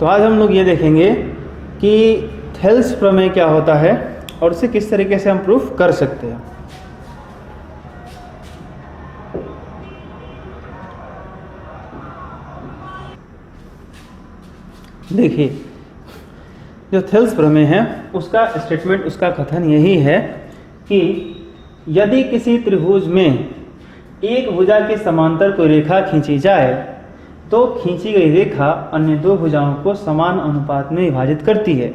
तो आज हम लोग ये देखेंगे कि थेल्स प्रमेय क्या होता है और उसे किस तरीके से हम प्रूफ कर सकते हैं। देखिए, जो थेल्स प्रमेय है उसका स्टेटमेंट, उसका कथन यही है कि यदि किसी त्रिभुज में एक भुजा के समांतर कोई रेखा खींची जाए तो खींची गई रेखा अन्य दो भुजाओं को समान अनुपात में विभाजित करती है।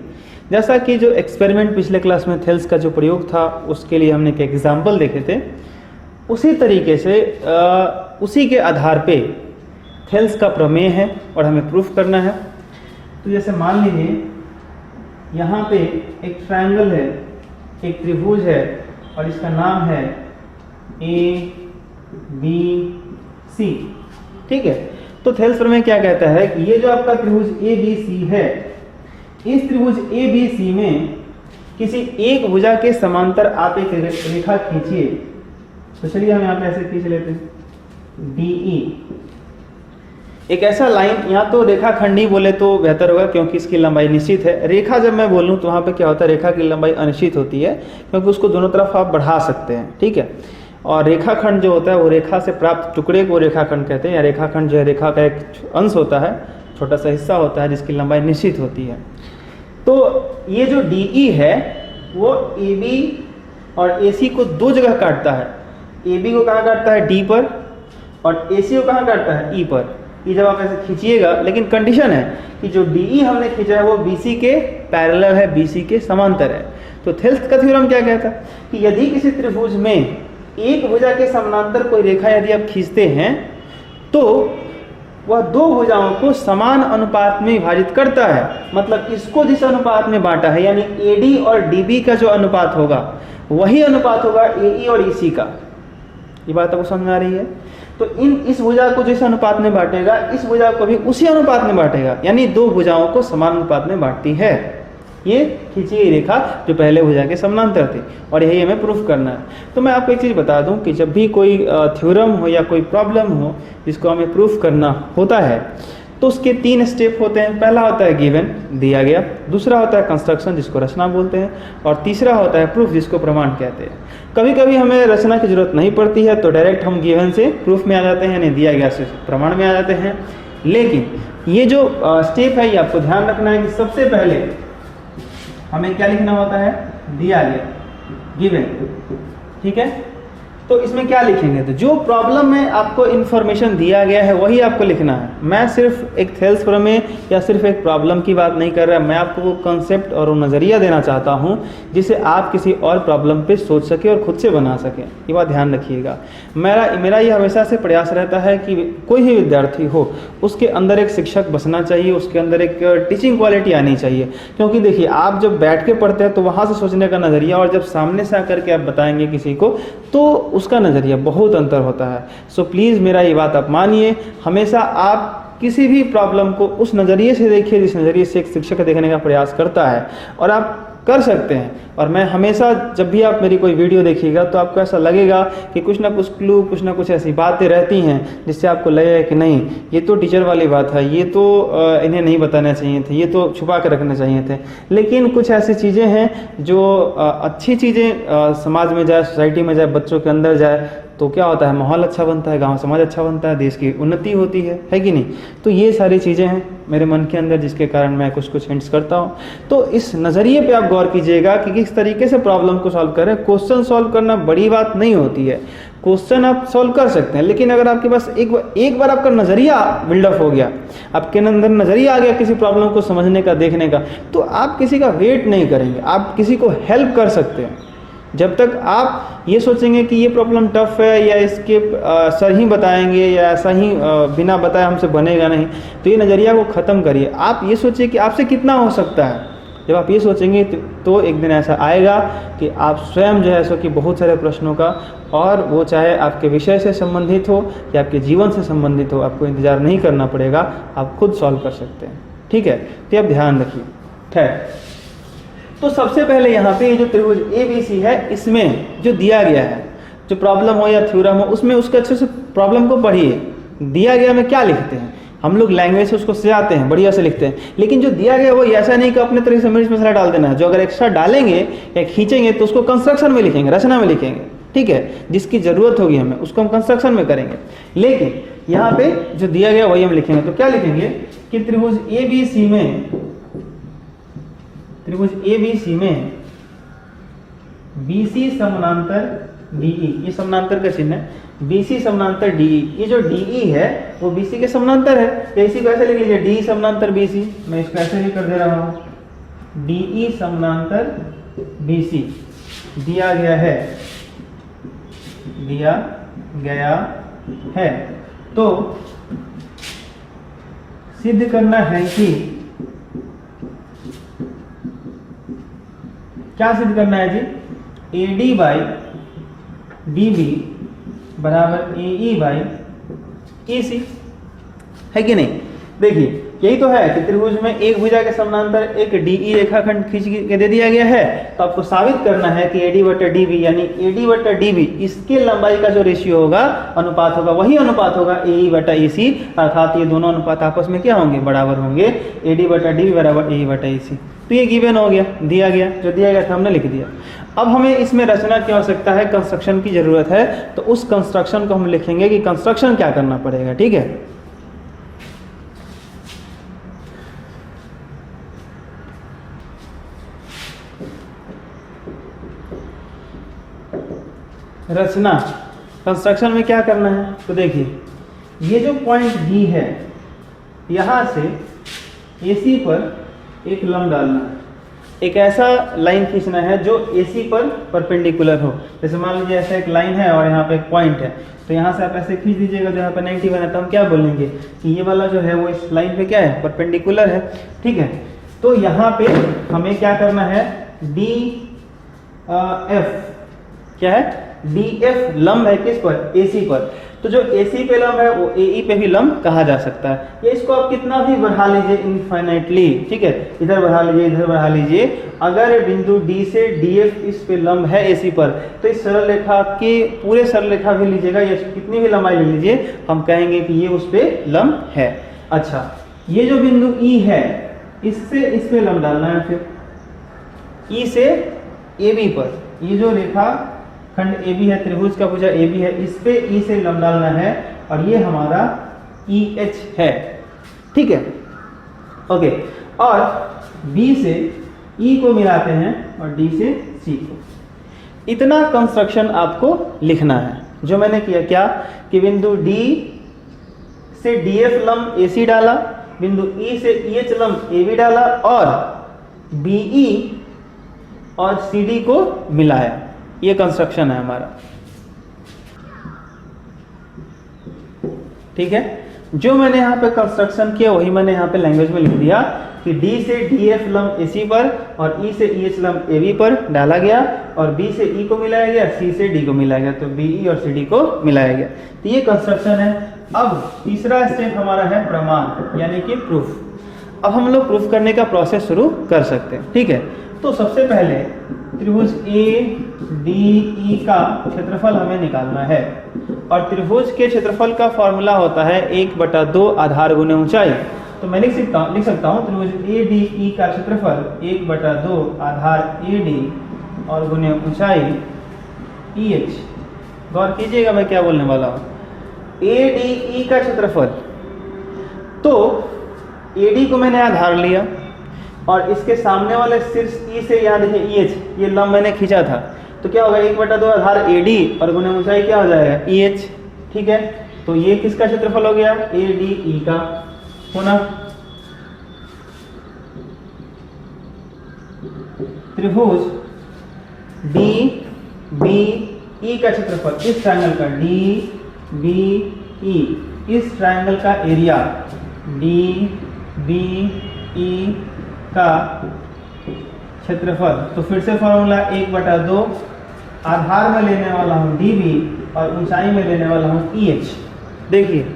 जैसा कि जो एक्सपेरिमेंट पिछले क्लास में थेल्स का जो प्रयोग था उसके लिए हमने एक एग्जाम्पल देखे थे, उसी तरीके से उसी के आधार पे थेल्स का प्रमेय है और हमें प्रूफ करना है। तो जैसे मान लीजिए यहाँ पे एक ट्रायंगल है, एक त्रिभुज है और इसका नाम है ABC, ठीक है। तो थेल्स प्रमेय क्या कहता है कि ये जो आपका त्रिभुज ABC है, इस त्रिभुज ABC में किसी एक भुजा के समांतर आप एक रेखा खींचिए। तो चलिए हम यहाँ पे ऐसे खींच लेते हैं DE, एक ऐसा लाइन, या तो रेखाखंडी बोले तो बेहतर होगा क्योंकि इसकी लंबाई निश्चित है। रेखा जब मैं बोलूँ तो वहाँ पे क्या होता है, रेखा की लंबाई अनिश्चित होती है क्योंकि उसको दोनों तरफ आप बढ़ा सकते हैं, ठीक है। और रेखाखंड जो होता है वो रेखा से प्राप्त टुकड़े को रेखाखंड कहते हैं, या रेखाखंड जो है रेखा का एक अंश होता है, छोटा सा हिस्सा होता है जिसकी लंबाई निश्चित होती है। तो ये जो DE है वो AB और AC को दो जगह काटता है। AB को कहाँ काटता है, D पर, और AC को कहाँ काटता है, E पर। ये जब आप ऐसे खींचिएगा, लेकिन कंडीशन है कि जो DE हमने खींचा है वो BC के पैरेलल है, BC के समांतर है। तो थेल्स का थ्योरम क्या कहता है कि यदि किसी त्रिभुज में एक भुजा के समानांतर कोई रेखा यदि आप खींचते हैं तो वह दो भुजाओं को समान अनुपात में विभाजित करता है। मतलब इसको जिस अनुपात में बांटा है, यानी AD और DB का जो अनुपात होगा वही अनुपात होगा AE और EC का। ये बात आपको समझ में आ रही है? तो इस भुजा को जिस अनुपात में बांटेगा, इस भुजा को भी उसी अनुपात में बांटेगा, यानी दो भुजाओं को समान अनुपात में बांटती है ये खींची गई रेखा जो पहले भुजा के समानांतर थी, और यही हमें प्रूफ करना है। तो मैं आपको एक चीज़ बता दूं कि जब भी कोई थ्योरम हो या कोई प्रॉब्लम हो जिसको हमें प्रूफ करना होता है तो उसके 3 स्टेप होते हैं। पहला होता है गिवन, दिया गया। दूसरा होता है कंस्ट्रक्शन, जिसको रचना बोलते हैं। और तीसरा होता है प्रूफ, जिसको प्रमाण कहते हैं। कभी कभी हमें रचना की जरूरत नहीं पड़ती है तो डायरेक्ट हम गिवन से प्रूफ में आ जाते हैं, यानी दिया गया से प्रमाण में आ जाते हैं। लेकिन ये जो स्टेप है ये आपको ध्यान रखना है कि सबसे पहले हमें क्या लिखना होता है, दिया गया, गिवन, ठीक है। तो इसमें क्या लिखेंगे, तो जो प्रॉब्लम में आपको इन्फॉर्मेशन दिया गया है वही आपको लिखना है। मैं सिर्फ एक थेल्स प्रमेय या सिर्फ एक प्रॉब्लम की बात नहीं कर रहा, मैं आपको वो कॉन्सेप्ट और वो नज़रिया देना चाहता हूँ जिसे आप किसी और प्रॉब्लम पे सोच सके और खुद से बना सकें। ये बात ध्यान रखिएगा। मेरा ये हमेशा से प्रयास रहता है कि कोई भी विद्यार्थी हो उसके अंदर एक शिक्षक बसना चाहिए, उसके अंदर एक टीचिंग क्वालिटी आनी चाहिए। क्योंकि देखिए, आप जब बैठ के पढ़ते हैं तो वहाँ से सोचने का नज़रिया, और जब सामने से आकर के आप बताएंगे किसी को तो उसका नज़रिया बहुत अंतर होता है। सो प्लीज़ मेरा ये बात आप मानिए, हमेशा आप किसी भी प्रॉब्लम को उस नज़रिए से देखिए जिस नज़रिए से एक शिक्षक देखने का प्रयास करता है, और आप कर सकते हैं। और मैं हमेशा जब भी आप मेरी कोई वीडियो देखिएगा तो आपको ऐसा लगेगा कि कुछ ना कुछ क्लू, कुछ ना कुछ ऐसी बातें रहती हैं जिससे आपको लगेगा कि नहीं, ये तो टीचर वाली बात है, ये तो इन्हें नहीं बताना चाहिए थे, ये तो छुपा कर रखने चाहिए थे। लेकिन कुछ ऐसी चीज़ें हैं जो अच्छी चीज़ें समाज में जाए, सोसाइटी में जाए, बच्चों के अंदर जाए तो क्या होता है, माहौल अच्छा बनता है, गांव समाज अच्छा बनता है, देश की उन्नति होती है कि नहीं। तो ये सारी चीज़ें हैं मेरे मन के अंदर जिसके कारण मैं कुछ हिंट्स करता हूँ। तो इस नज़रिए पे आप गौर कीजिएगा कि किस तरीके से प्रॉब्लम को सॉल्व करें। क्वेश्चन सॉल्व करना बड़ी बात नहीं होती है, क्वेश्चन आप सॉल्व कर सकते हैं, लेकिन अगर आपके पास एक बार आपका नज़रिया बिल्डअप हो गया, आपके अंदर नज़रिया आ गया किसी प्रॉब्लम को समझने का, देखने का, तो आप किसी का वेट नहीं करेंगे, आप किसी को हेल्प कर सकते हैं। जब तक आप ये सोचेंगे कि ये प्रॉब्लम टफ है या इसके सर ही बताएंगे या ऐसा ही बिना बताए हमसे बनेगा नहीं, तो ये नज़रिया को ख़त्म करिए। आप ये सोचिए कि आपसे कितना हो सकता है। जब आप ये सोचेंगे तो एक दिन ऐसा आएगा कि आप स्वयं जो है सो कि बहुत सारे प्रश्नों का, और वो चाहे आपके विषय से संबंधित हो या आपके जीवन से संबंधित हो, आपको इंतज़ार नहीं करना पड़ेगा, आप खुद सॉल्व कर सकते हैं, ठीक है। तो आप ध्यान रखिए। खैर, तो सबसे पहले यहाँ पे ये जो त्रिभुज ABC है, इसमें जो दिया गया है, जो प्रॉब्लम हो या थ्योरम हो, उसमें उसके अच्छे से प्रॉब्लम को पढ़िए। दिया गया में क्या लिखते हैं हम लोग लैंग्वेज से उसको सजाते हैं, बढ़िया से लिखते हैं, लेकिन जो दिया गया वो ऐसा नहीं कि अपने तरह से मिर्च मसाला डाल देना है। जो अगर एक्स्ट्रा डालेंगे या खींचेंगे तो उसको कंस्ट्रक्शन में लिखेंगे, रचना में लिखेंगे, ठीक है, जिसकी जरूरत होगी हमें उसको हम कंस्ट्रक्शन में करेंगे। लेकिन यहाँ पे जो दिया गया वही हम लिखेंगे। तो क्या लिखेंगे कि त्रिभुज ABC में BC समानांतर DE, ये समानांतर का चिन्ह है, BC समानांतर DE, ये जो DE है वो BC के समानांतर है। तो इसी को ऐसे लिख लीजिए DE समानांतर BC, मैं इसको ऐसे भी कर दे रहा हूँ, DE समानांतर BC दिया गया है। तो सिद्ध करना है कि, क्या सिद्ध करना है जी, AD बाई DB बराबर AE बाई EC, है कि नहीं। देखिए यही तो है कि त्रिभुज में एक भुजा के समानांतर एक DE रेखाखंड खींच के दे दिया गया है। तो आपको साबित करना है कि AD बटा DB यानी AD बटा DB इसके लंबाई का जो रेशियो होगा, अनुपात होगा, वही अनुपात होगा AE बटा EC, अर्थात ये दोनों अनुपात आपस में क्या होंगे, बराबर होंगे। AD बटा DB बराबर AE बटा EC। तो ये गिवन हो गया, दिया गया, जो दिया गया था हमने लिख दिया। अब हमें इसमें रचना की आवश्यकता है, कंस्ट्रक्शन की जरूरत है। तो उस कंस्ट्रक्शन को हम लिखेंगे कि कंस्ट्रक्शन क्या करना पड़ेगा, ठीक है। रचना कंस्ट्रक्शन में क्या करना है, तो देखिए ये जो पॉइंट D है, यहां से AC पर एक लंब डालना है, एक ऐसा लाइन खींचना है जो AC पर परपेंडिकुलर हो। जैसे मान लीजिए ऐसा एक लाइन है और यहाँ पे एक पॉइंट है, तो यहाँ से आप ऐसे खींच दीजिएगा, जो यहाँ पे 91 है, तो हम क्या बोलेंगे कि ये वाला जो है वो इस लाइन पे क्या है, परपेंडिकुलर है, ठीक है। तो यहाँ पे हमें क्या करना है, DF क्या है, DF लंब है किस पर, AC पर। तो जो AC पे लंब है वो AE पे भी लंब कहा जा सकता है। ये इसको आप कितना भी बढ़ा लीजिए इनफाइनाइटली, ठीक है, इधर बढ़ा लीजिए, इधर बढ़ा लीजिए। अगर बिंदु D से DF इस पे लंब है AC पर, तो इस सरल रेखा के पूरे सरल रेखा भी लीजिएगा या कितनी भी लंबाई ले लीजिए, हम कहेंगे कि ये उस पे लंब है। अच्छा, ये जो बिंदु E है, इससे इस पे लंब डालना है, फिर E से AB पर, ये जो रेखा खंड AB है, त्रिभुज का भुजा AB है, इस पे E से लंब डालना है, और ये हमारा EH है, ठीक है, ओके। और B से E को मिलाते हैं और D से C को। इतना कंस्ट्रक्शन आपको लिखना है, जो मैंने किया क्या कि बिंदु D से DF लंब AC डाला, बिंदु E से EH लंब AB डाला, और BE और CD को मिलाया। ये कंस्ट्रक्शन है हमारा, ठीक है। जो मैंने यहाँ पे कंस्ट्रक्शन किया वही मैंने यहाँ पे लैंग्वेज में लिख दिया कि D से DF लंब AC पर और E से EH लंब AB पर डाला गया, और B से E को मिलाया गया, C से D को मिलाया गया, तो BE और CD को मिलाया गया। तो ये कंस्ट्रक्शन है। अब तीसरा स्टेप हमारा है प्रमाण, यानी कि प्रूफ। अब हम लोग प्रूफ करने का प्रोसेस शुरू कर सकते हैं, ठीक है। तो सबसे पहले त्रिभुज ADE का क्षेत्रफल हमें निकालना है, और त्रिभुज के क्षेत्रफल का फॉर्मूला होता है 1/2 आधार गुने ऊंचाई। तो मैं लिख सकता हूँ त्रिभुज ADE का क्षेत्रफल 1/2 आधार AD और गुने ऊंचाई EH। गौर कीजिएगा मैं क्या बोलने वाला हूँ। ADE का क्षेत्रफल, तो AD को मैंने आधार लिया और इसके सामने वाले शीर्ष E से, यहाँ देखिए EH, ये लंब मैंने खींचा था, तो क्या होगा 1/2 आधार AD और गुने ऊंचाई क्या हो जाएगा EH, ठीक है। तो ये किसका क्षेत्रफल हो गया, ADE का होना। त्रिभुज DBE का क्षेत्रफल, इस ट्रायंगल का DBE, इस ट्रायंगल का एरिया DBE का क्षेत्रफल। तो फिर से फॉर्मूला 1/2 आधार में लेने वाला हूँ DB और ऊंचाई में लेने वाला हूँ EH। देखिए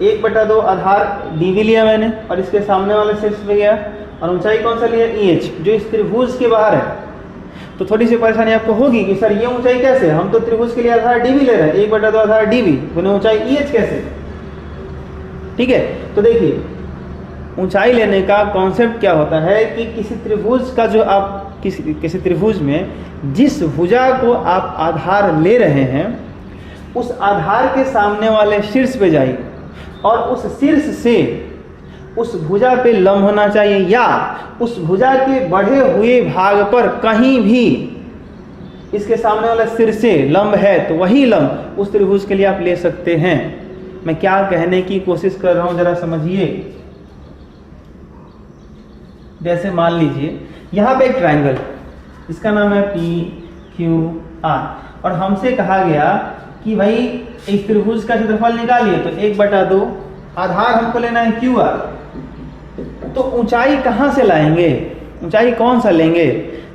1/2 आधार DB लिया मैंने और इसके सामने वाले शीर्ष पे गया, और ऊंचाई कौन सा लिया EH, जो इस त्रिभुज के बाहर है। तो थोड़ी सी परेशानी आपको होगी कि सर ये ऊंचाई कैसे, हम तो त्रिभुज के लिए आधार DB ले रहे हैं, 1/2 आधार DB गुने ऊंचाई EH कैसे, ठीक है, तो देखिए ऊंचाई लेने का कॉन्सेप्ट क्या होता है कि किसी त्रिभुज का जो आप किसी त्रिभुज में जिस भुजा को आप आधार ले रहे हैं उस आधार के सामने वाले शीर्ष पे जाइए और उस शीर्ष से उस भुजा पे लंब होना चाहिए या उस भुजा के बढ़े हुए भाग पर कहीं भी इसके सामने वाला सिर से लंब है तो वही लंब उस त्रिभुज के लिए आप ले सकते हैं। मैं क्या कहने की कोशिश कर रहा हूं जरा समझिए। जैसे मान लीजिए यहां पे एक ट्रायंगल, इसका नाम है PQR और हमसे कहा गया कि भाई इस त्रिभुज का क्षेत्रफल निकालिए, तो 1/2 आधार हमको लेना है QR। तो ऊंचाई कहां से लाएंगे, ऊंचाई कौन सा लेंगे?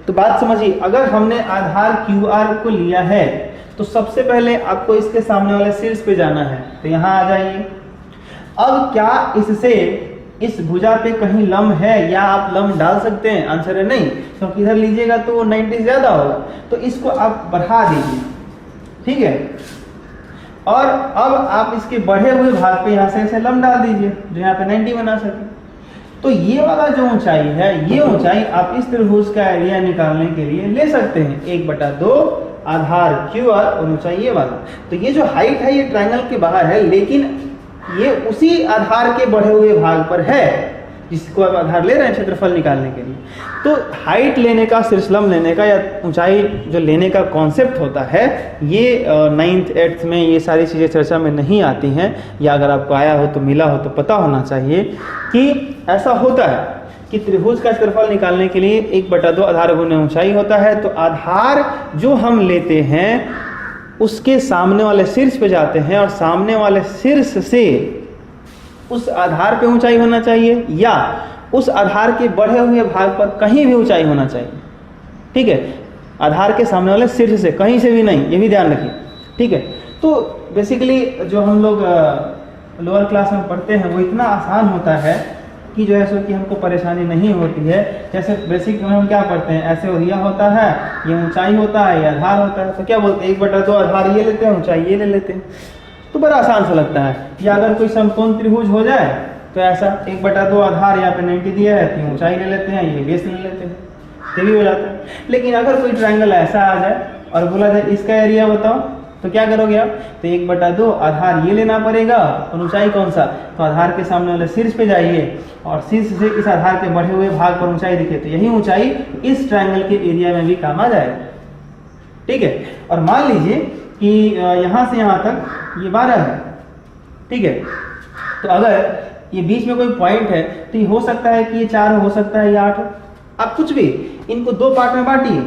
तो बात समझिए, अगर हमने आधार QR को लिया है तो सबसे पहले आपको इसके सामने वाले शीर्ष पे जाना है, तो यहां आ जाइए। अब क्या इससे इस भुजा पे कहीं लंब है या आप लंब डाल सकते हैं? आंसर है नहीं, क्योंकि इधर लीजिएगा तो 90 ज्यादा होगा, तो इसको आप बढ़ा दीजिए, ठीक है। और अब आप इसके बढ़े हुए भाग पे यहाँ से ऐसे लंब डाल दीजिए जो यहाँ पे 90 बना सके। तो ये वाला जो ऊंचाई है, ये ऊंचाई आप इस त्रिभुज का एरिया निकालने के लिए ले सकते हैं, 1/2 आधार QR और ऊंचाई ये वाला। तो ये जो हाइट है ये ट्रायंगल के बाहर है, लेकिन ये उसी आधार के बढ़े हुए भाग पर है जिसको आप आधार ले रहे हैं क्षेत्रफल निकालने के लिए। तो हाइट लेने का, शीर्षलंब लेने का या ऊंचाई जो लेने का कॉन्सेप्ट होता है, ये 9th 8th में ये सारी चीज़ें चर्चा में नहीं आती हैं, या अगर आपको आया हो तो मिला हो तो पता होना चाहिए कि ऐसा होता है कि त्रिभुज का क्षेत्रफल निकालने के लिए 1/2 आधार गुने ऊंचाई होता है। तो आधार जो हम लेते हैं उसके सामने वाले शीर्ष पे जाते हैं और सामने वाले शीर्ष से उस आधार पे ऊंचाई होना चाहिए या उस आधार के बढ़े हुए भाग पर कहीं भी ऊंचाई होना चाहिए, ठीक है। आधार के सामने वाले शीर्ष से, कहीं से भी नहीं, ये भी ध्यान रखिए, ठीक है। तो बेसिकली जो हम लोग लोअर क्लास में पढ़ते हैं वो इतना आसान होता है कि जो है सो कि हमको परेशानी नहीं होती है। जैसे बेसिक में हम क्या पढ़ते हैं, ऐसे एरिया होता है, ये ऊंचाई होता है, ये आधार होता है, तो क्या बोलते हैं 1/2 आधार ये लेते हैं, ऊंचाई ये ले लेते हैं, तो बड़ा आसान सा लगता है। या अगर कोई समकोण त्रिभुज हो जाए तो ऐसा 1/2 आधार यहाँ पे 90 दिया है तो ऊंचाई ले लेते हैं, ये बेस ले लेते हैं, ये भी हो जाता है। लेकिन अगर कोई ट्रायंगल ऐसा आ जाए और बोला जाए इसका एरिया बताओ, तो क्या करोगे आप? तो 1/2 आधार ये लेना पड़ेगा और ऊंचाई कौन सा? तो आधार के सामने वाले शीर्ष पे जाइए और शीर्ष से इस आधार के बढ़े हुए भाग पर ऊंचाई दिखे, तो यही ऊंचाई इस ट्रायंगल के एरिया में भी काम आ जाएगा, ठीक है। और मान लीजिए कि यहाँ से यहाँ तक ये 12 है, ठीक है। तो अगर ये बीच में कोई पॉइंट है तो ये हो सकता है कि ये 4 हो सकता है या 8 हो। आप कुछ भी इनको 2 पार्ट में बांटिए,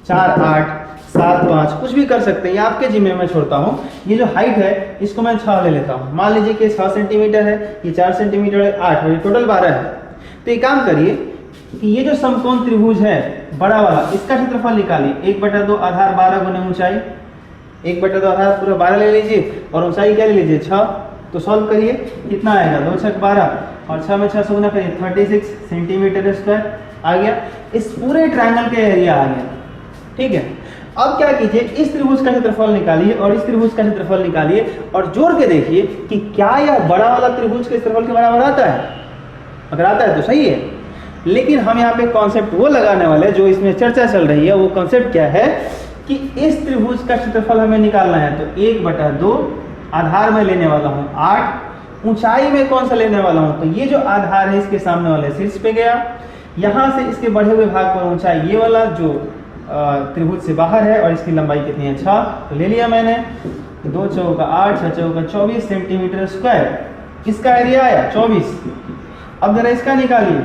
4 8 7 5 कुछ भी कर सकते हैं, ये आपके जिम्मे में छोड़ता हूँ। ये जो हाइट है इसको मैं 6 ले लेता हूँ। मान लीजिए कि 6 सेंटीमीटर है, ये 4 सेंटीमीटर है, 8 है, टोटल 12 है। तो एक काम करिए कि ये जो समकोण त्रिभुज है बड़ा वाला, इसका क्षेत्रफल निकालिए। 1/2 आधार 12 गुने ऊंचाई, 1/2 आधार पूरा 12 ले लीजिए और ऊंचाई क्या ले लीजिए 6। तो सॉल्व करिए, कितना आएगा? 2 6 12 और 6 में 6 से गुना करिए, 36 सेंटीमीटर स्क्वायर आ गया। इस पूरे ट्रायंगल के एरिया आ गया, ठीक है। अब क्या कीजिए, इस त्रिभुज का क्षेत्रफल निकालिए और इस त्रिभुज का क्षेत्रफल निकालिए और जोड़ के देखिए कि क्या यह बड़ा वाला त्रिभुज के क्षेत्रफल के बराबर आता है। अगर आता है तो सही है, लेकिन हम यहाँ पे कॉन्सेप्ट वो लगाने वाले जो इसमें चर्चा चल रही है। वो कॉन्सेप्ट क्या है कि इस त्रिभुज का क्षेत्रफल हमें निकालना है, तो 1/2 आधार में लेने वाला हूँ 8, ऊंचाई में कौन सा लेने वाला हूँ? तो ये जो आधार है इसके सामने वाले शीर्ष पे गया, यहाँ से इसके बढ़े हुए भाग पर ऊंचाई ये वाला जो त्रिभुज से बाहर है और इसकी लंबाई कितनी है 6, तो ले लिया मैंने। 2 चौका 8, 6 चौका 24 सेंटीमीटर स्क्वायर, इसका एरिया आया 24। अब जरा इसका निकालिए,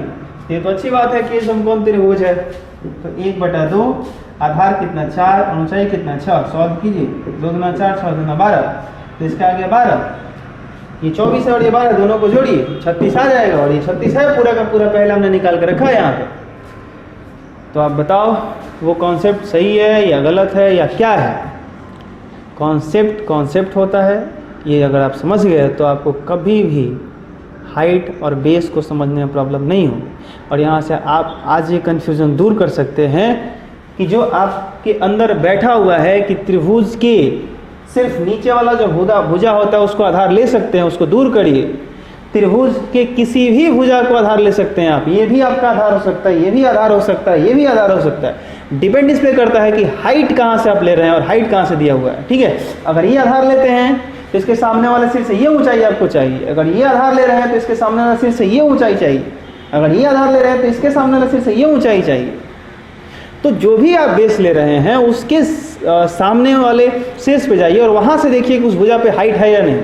ये तो अच्छी बात है कि ये समकोण त्रिभुज है। तो 1/2 आधार कितना 4 और ऊंचाई कितना 6, सॉल्व कीजिए। 2 गुना 4 6 गुना 12, तो इसका आ गया 12। ये 24 है और ये 12 दोनों को जोड़िए, 36 आ जाएगा। और ये 36 है पूरा का पूरा, पहले हमने निकाल कर रखा है यहाँ पे। तो आप बताओ वो कॉन्सेप्ट सही है या गलत है या क्या है? कॉन्सेप्ट होता है, ये अगर आप समझ गए तो आपको कभी भी हाइट और बेस को समझने में प्रॉब्लम नहीं हो। और यहाँ से आप आज ये कन्फ्यूज़न दूर कर सकते हैं कि जो आपके अंदर बैठा हुआ है कि त्रिभुज के सिर्फ नीचे वाला जो भुजा होता है उसको आधार ले सकते हैं, उसको दूर करिए। त्रिभुज के किसी भी भुजा को आधार ले सकते हैं आप। ये भी आपका आधार हो सकता है, ये भी आधार हो सकता है, ये भी आधार हो सकता है। डिपेंड इस पे करता है कि हाइट कहाँ से आप ले रहे हैं और हाइट कहाँ से दिया हुआ है। ठीक है, अगर ये आधार लेते हैं तो इसके सामने वाले सिर से ये ऊंचाई आपको चाहिए। अगर ये आधार ले रहे हैं तो इसके सामने वाले सिर से ये ऊंचाई चाहिए। अगर ये आधार ले रहे हैं तो इसके सामने वाले सिर से ये ऊंचाई चाहिए। तो जो भी आप बेस ले रहे हैं उसके सामने वाले शीर्ष पे जाइए और वहाँ से देखिए कि उस भुजा पे हाइट है या नहीं,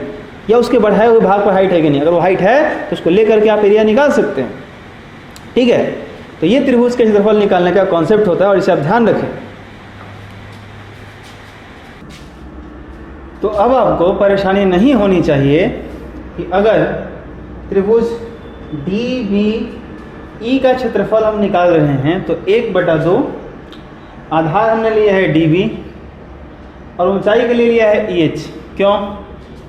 या उसके बढ़ाए हुए भाग पर हाइट है कि नहीं। अगर वो हाइट है तो उसको लेकर के आप एरिया निकाल सकते हैं। ठीक है, तो ये त्रिभुज के क्षेत्रफल निकालने का कॉन्सेप्ट होता है और इसे आप ध्यान रखें। तो अब आपको परेशानी नहीं होनी चाहिए कि अगर त्रिभुज DBE का क्षेत्रफल हम निकाल रहे हैं तो 1/2 आधार हमने लिया है DB और ऊंचाई के लिए लिया है EH। क्यों?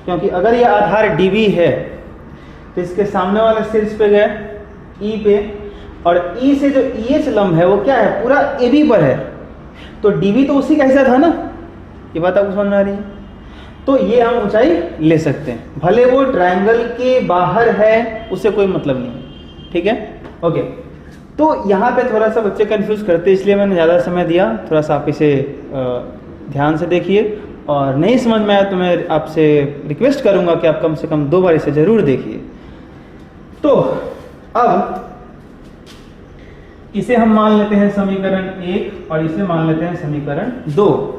क्योंकि अगर यह आधार DB है तो इसके सामने वाले शीर्ष पे गए E पे, और E से जो EH लंब है वो क्या है, पूरा AB पर है। तो DB तो उसी का हिस्सा था ना, ये बात आपको समझ में आ रही है। तो ये हम ऊंचाई ले सकते हैं, भले वो ट्रायंगल के बाहर है, उससे कोई मतलब नहीं। ठीक है, ओके। तो यहाँ पे थोड़ा सा बच्चे कंफ्यूज करते हैं, इसलिए मैंने ज़्यादा समय दिया। थोड़ा सा आप इसे ध्यान से देखिए, और नहीं समझ में आया तो मैं आपसे रिक्वेस्ट करूँगा कि आप कम से कम 2 बार इसे ज़रूर देखिए। तो अब इसे हम मान लेते हैं समीकरण 1 और इसे मान लेते हैं समीकरण 2।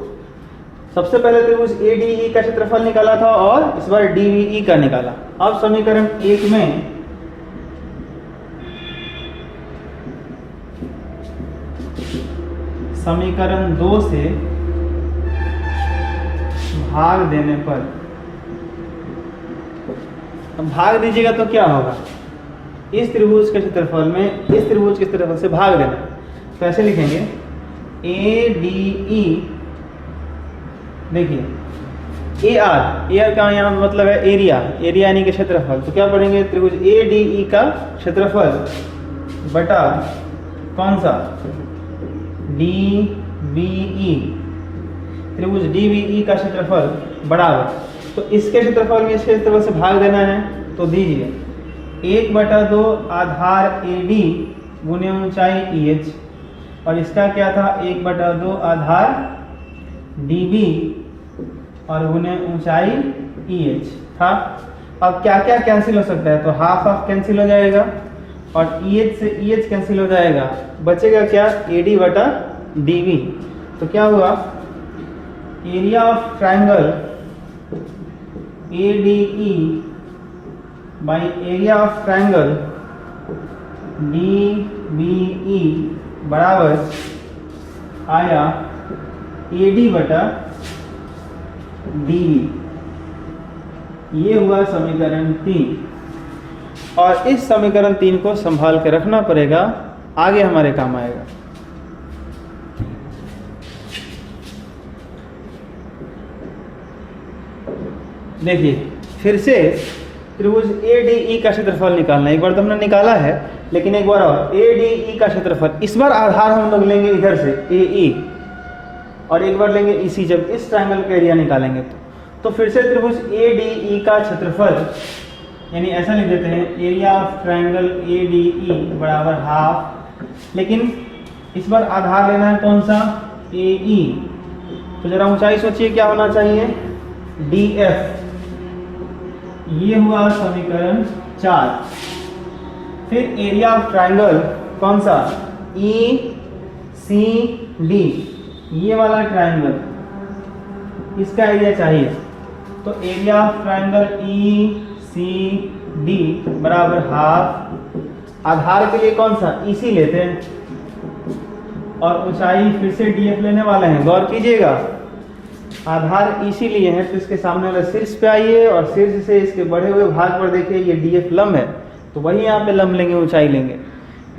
सबसे पहले त्रिभुज ADE का क्षेत्रफल निकाला था और इस बार DBE का निकाला। अब समीकरण 1 में समीकरण 2 से भाग देने पर, भाग दीजिएगा तो क्या होगा, इस त्रिभुज के क्षेत्रफल में इस त्रिभुज के क्षेत्रफल से भाग देना। तो ऐसे लिखेंगे ADE, देखिए AR का यहाँ मतलब है एरिया, एरिया यानी कि क्षेत्रफल। तो क्या पढ़ेंगे, त्रिभुज ADE का क्षेत्रफल बटा कौन सा, DBE, त्रिभुज DBE का क्षेत्रफल बराबर। तो इसके क्षेत्रफल में इसके क्षेत्रफल से भाग देना है, तो दीजिए 1/2 आधार AD गुने ऊंचाई EH, और इसका क्या था 1/2 आधार DB और गुने ऊंचाई EH था। अब क्या क्या कैंसिल हो सकता है, तो हाफ कैंसिल हो जाएगा और EH से EH कैंसिल हो जाएगा, बचेगा क्या AD/DB। तो क्या हुआ, area of triangle ADE by area of triangle DBE बराबर आया AD/DB। ये हुआ समीकरण 3, और इस समीकरण 3 को संभाल के रखना पड़ेगा, आगे हमारे काम आएगा। देखिए फिर से त्रिभुज ADE का क्षेत्रफल निकालना। एक बार तो हमने निकाला है, लेकिन एक बार और ADE का क्षेत्रफल, इस बार आधार हम लोग लेंगे इधर से AE और एक बार लेंगे EC। जब इस ट्रायंगल का एरिया निकालेंगे तो फिर से त्रिभुज ADE का क्षेत्रफल, यानी ऐसा लिख देते हैं एरिया ऑफ ट्रायंगल ADE बराबर हाफ, लेकिन इस बार आधार लेना है कौन सा, AE। तो जरा ऊंचाई सोचिए क्या होना चाहिए, DF। ये हुआ समीकरण 4। फिर एरिया ऑफ ट्रायंगल कौन सा, ECD, ये वाला ट्रायंगल, इसका एरिया चाहिए। तो एरिया ऑफ ट्रायंगल ECD बराबर हाफ, आधार के लिए कौन सा, EC लेते हैं, और ऊंचाई फिर से DF लेने वाले हैं। गौर कीजिएगा, आधार EC लिए हैं तो इसके सामने वाले शीर्ष पे आइए और शीर्ष से इसके बढ़े हुए भाग पर देखिए ये DF लंब है, तो वही यहाँ पे लंब लेंगे, ऊंचाई लेंगे।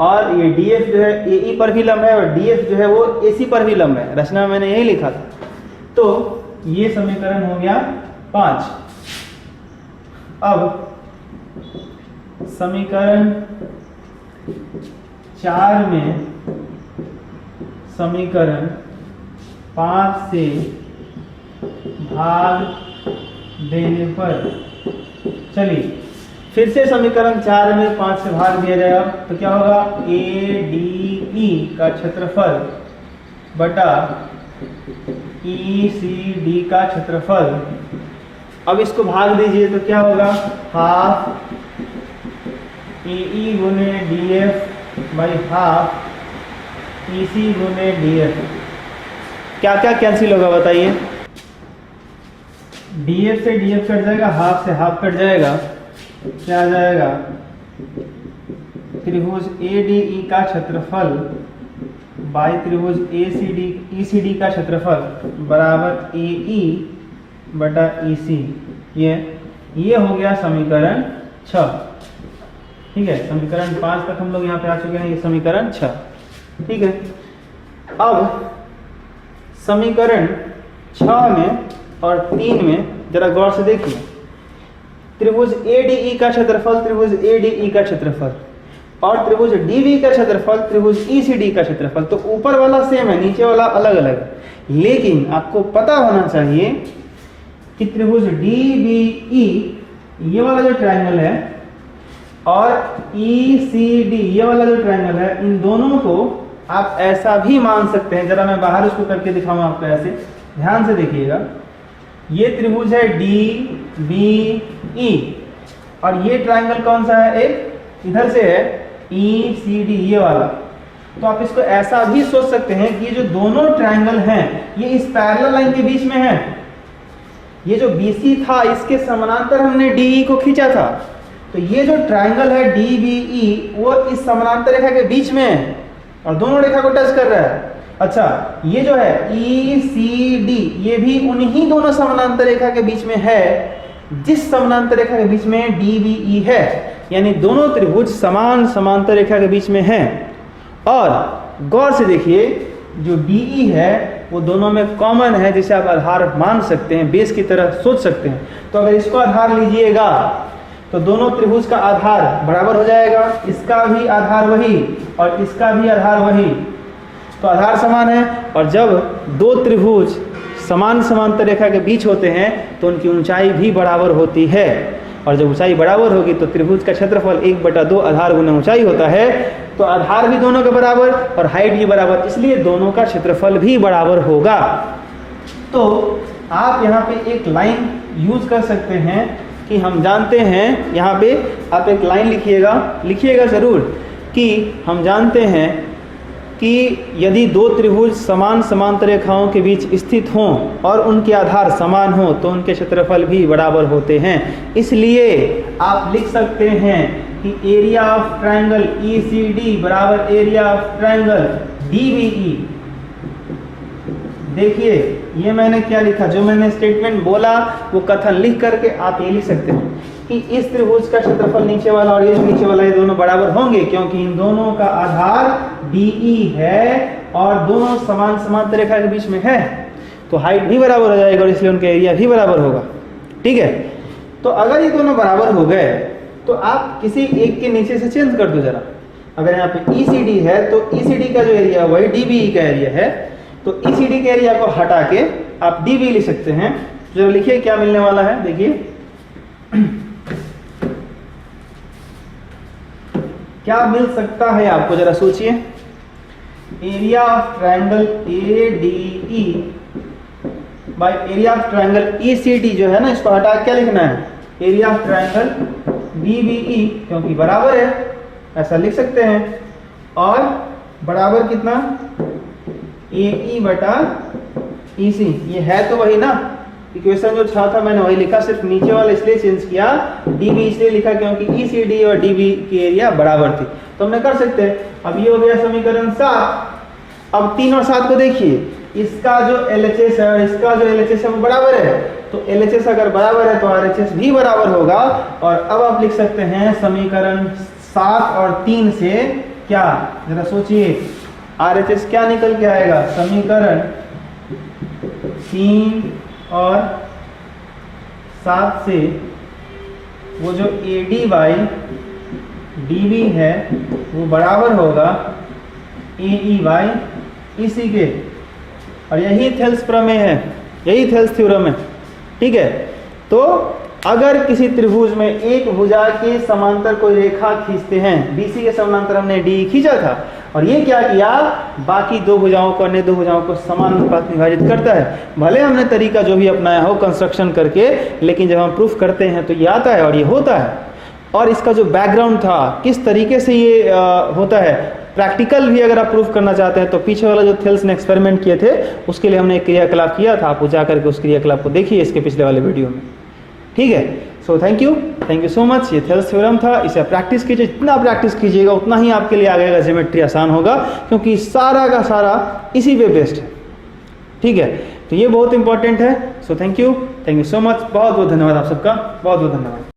और ये DF जो है AE पर भी लंब है और DF जो है वो AC पर भी लंब है। रचना में मैंने यही लिखा था। तो ये समीकरण हो गया 5। अब समीकरण 4 में समीकरण 5 से भाग देने पर, चलिए फिर से समीकरण 4 में 5 से भाग दिया जाएगा तो क्या होगा, ए डी ई का क्षेत्रफल बटा ई सी डी का क्षेत्रफल। अब इसको भाग दीजिए तो क्या होगा, हाफ ए ई गुने डी एफ बाई हाफ ई सी गुने डी एफ। क्या क्या कैंसिल होगा बताइए, डी एफ से डी एफ कट जाएगा, हाफ से हाफ कट जाएगा, क्या आ जाएगा, त्रिभुज ए डी ई का क्षेत्रफल बाई त्रिभुज ए सी डी का क्षेत्रफल बराबर ए ई बटा ई सी। ये हो गया समीकरण 6। ठीक है, समीकरण 5 तक हम लोग यहाँ पे आ चुके हैं, ये समीकरण 6। ठीक है, अब समीकरण 6 में और 3 में जरा गौर से देखिए, त्रिभुज ADE का क्षेत्रफल त्रिभुज ADE का क्षेत्रफल और त्रिभुज DB का क्षेत्रफल त्रिभुज ECD का क्षेत्रफल, तो ऊपर वाला सेम है, नीचे वाला अलग अलग है। लेकिन आपको पता होना चाहिए कि त्रिभुज DBE ये वाला जो ट्रायंगल है और ECD ये वाला जो ट्रायंगल है, इन दोनों को आप ऐसा भी मान सकते हैं। जरा मैं बाहर उसको करके दिखाऊं आपको, ऐसे ध्यान से देखिएगा। ये त्रिभुज है DBE और ये ट्रायंगल कौन सा है, एक इधर से है ECD ये वाला। तो आप इसको ऐसा भी सोच सकते हैं कि ये जो दोनों ट्रायंगल हैं ये इस पैरेलल लाइन के बीच में है। ये जो BC था इसके समानांतर हमने DE को खींचा था, तो ये जो ट्रायंगल है DBE वो इस समानांतर रेखा के बीच में है और दोनों रेखा को टच कर रहा है। अच्छा, ये जो है ECD ये भी उन्हीं दोनों समानांतर रेखा के बीच में है जिस समानांतर रेखा के बीच में DBE है, यानी दोनों त्रिभुज समान समांतर रेखा के बीच में हैं। और गौर से देखिए, जो DE है वो दोनों में कॉमन है, जिसे आप आधार मान सकते हैं, बेस की तरह सोच सकते हैं। तो अगर इसको आधार लीजिएगा तो दोनों त्रिभुज का आधार बराबर हो जाएगा, इसका भी आधार वही और इसका भी आधार वही, तो आधार समान है। और जब दो त्रिभुज समान समांतर रेखा के बीच होते हैं तो उनकी ऊंचाई भी बराबर होती है, और जब ऊंचाई बराबर होगी तो त्रिभुज का क्षेत्रफल 1/2 आधार गुना ऊंचाई होता है। तो आधार भी दोनों के बराबर और हाइट भी बराबर, इसलिए दोनों का क्षेत्रफल भी बराबर होगा। तो आप यहाँ पे एक लाइन यूज कर सकते हैं कि हम जानते हैं, यहाँ पे आप एक लाइन लिखिएगा जरूर कि हम जानते हैं कि यदि दो त्रिभुज समान समांतर रेखाओं के बीच स्थित हों और उनके आधार समान हो तो उनके क्षेत्रफल भी बराबर होते हैं। इसलिए आप लिख सकते हैं कि एरिया ऑफ ट्रायंगल ECD बराबर एरिया ऑफ ट्रायंगल DBE। देखिए ये मैंने क्या लिखा, जो मैंने स्टेटमेंट बोला वो कथन लिख करके आप ये लिख सकते हैं कि इस त्रिभुज का क्षेत्रफल नीचे वाला और ये जो नीचे वाला, ये दोनों बराबर होंगे क्योंकि इन दोनों का आधार DE है और दोनों समान समांतर रेखा के बीच में है, तो हाइट भी बराबर हो जाएगा और इसलिए उनका एरिया भी बराबर होगा। ठीक है, तो अगर ये दोनों बराबर हो गए तो आप किसी एक के नीचे से चेंज कर दो जरा। अगर यहाँ पे ECD है तो ECD का जो एरिया वही DBE का एरिया है, तो ECD के एरिया को हटा के आप DB लिख सकते हैं। जरा लिखिए क्या मिलने वाला है, देखिए क्या मिल सकता है आपको, जरा सोचिए। Area of triangle ADE by area of triangle ECD जो है ना, इसको हटा क्या लिखना है, एरिया ऑफ ट्रायंगल DBE, क्योंकि बराबर है ऐसा लिख सकते हैं। और बराबर कितना, AE बटा EC, ये है तो वही ना, इक्वेशन जो था मैंने वही लिखा, सिर्फ नीचे वाला इसलिए चेंज किया, DB इसलिए लिखा क्योंकि ECD और DB की एरिया बराबर थी, तो हमने कर सकते हैं। अब ये हो गया समीकरण 7। अब 3 और 7 को देखिए, इसका जो LHS है और इसका जो LHS है वो बराबर है, तो LHS अगर बराबर है तो RHS भी बराबर होगा। और अब आप लिख सकते हैं समीकरण 7 और 3 से क्या, जरा सोचिए, RHS क्या निकल के आएगा, समीकरण 3 और 7 से वो जो AD बाई DB है वो बराबर होगा AE बाई EC के, और यही थेल्स प्रमेय है, यही थेल्स थ्योरम है। ठीक है, तो अगर किसी त्रिभुज में एक भुजा के समांतर कोई रेखा खींचते हैं, बीसी के समांतर हमने डी खींचा था, और ये क्या किया, बाकी दो भुजाओं को, अन्य दो भुजाओं को समान अनुपात में विभाजित करता है। भले हमने तरीका जो भी अपनाया हो कंस्ट्रक्शन करके, लेकिन जब हम प्रूफ करते हैं तो ये आता है और ये होता है। और इसका जो बैकग्राउंड था, किस तरीके से ये होता है, प्रैक्टिकल भी अगर आप प्रूफ करना चाहते हैं तो पीछे वाला जो थेल्स ने एक्सपेरिमेंट किए थे उसके लिए हमने एक क्रियाकलाप किया था, आप जा करके उस क्रियाकलाप को देखिए इसके पिछले वाले वीडियो में। ठीक है, so thank you so much. ये थेल्स थ्योरम था, इसे प्रैक्टिस कीजिए, जितना प्रैक्टिस कीजिएगा उतना ही आपके लिए आगे का ज्योमेट्री आसान होगा, क्योंकि सारा का सारा इसी पे बेस्ड है। ठीक है, तो ये बहुत इंपॉर्टेंट है। So thank you so much, बहुत बहुत धन्यवाद आप सबका, बहुत बहुत धन्यवाद।